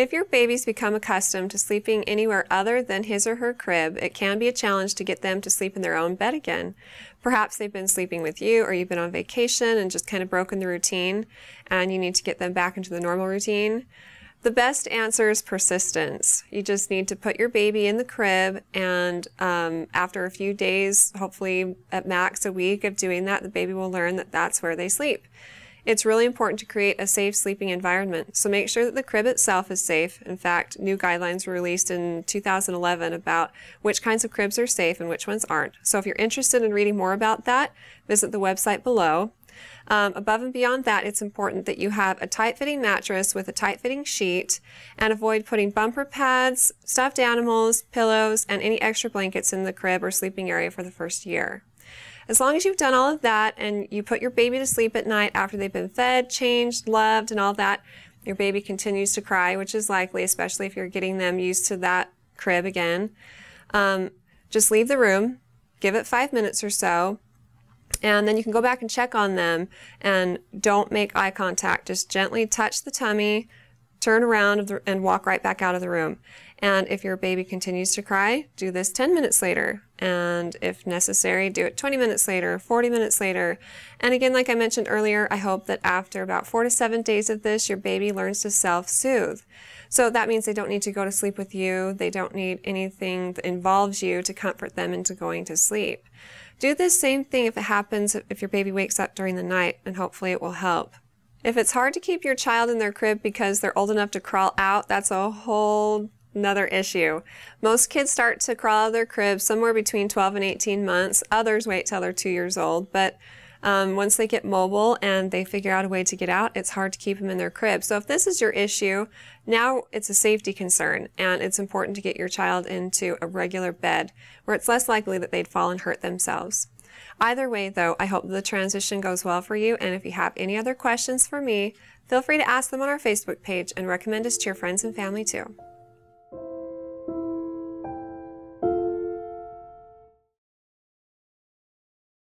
If your baby's become accustomed to sleeping anywhere other than his or her crib, it can be a challenge to get them to sleep in their own bed again. Perhaps they've been sleeping with you, or you've been on vacation and just kind of broken the routine, and you need to get them back into the normal routine. The best answer is persistence. You just need to put your baby in the crib, and after a few days, hopefully at max a week of doing that, the baby will learn that that's where they sleep. It's really important to create a safe sleeping environment, so make sure that the crib itself is safe. In fact, new guidelines were released in 2011 about which kinds of cribs are safe and which ones aren't. So if you're interested in reading more about that, visit the website below. Above and beyond that, it's important that you have a tight-fitting mattress with a tight-fitting sheet, and avoid putting bumper pads, stuffed animals, pillows, and any extra blankets in the crib or sleeping area for the first year. As long as you've done all of that and you put your baby to sleep at night after they've been fed, changed, loved, and all that, your baby continues to cry, which is likely, especially if you're getting them used to that crib again. Just leave the room, give it 5 minutes or so, and then you can go back and check on them, and don't make eye contact. Just gently touch the tummy, turn around, and walk right back out of the room. And if your baby continues to cry, do this 10 minutes later. And if necessary, do it 20 minutes later, 40 minutes later. And again, like I mentioned earlier, I hope that after about 4 to 7 days of this, your baby learns to self-soothe. So that means they don't need to go to sleep with you. They don't need anything that involves you to comfort them into going to sleep. Do this same thing if it happens, if your baby wakes up during the night, and hopefully it will help. If it's hard to keep your child in their crib because they're old enough to crawl out, that's a whole another issue. Most kids start to crawl out of their crib somewhere between 12 and 18 months. Others wait till they're 2 years old. But once they get mobile and they figure out a way to get out, it's hard to keep them in their crib. So if this is your issue, now it's a safety concern, and it's important to get your child into a regular bed where it's less likely that they'd fall and hurt themselves. Either way, though, I hope the transition goes well for you, and if you have any other questions for me, feel free to ask them on our Facebook page, and recommend us to your friends and family too.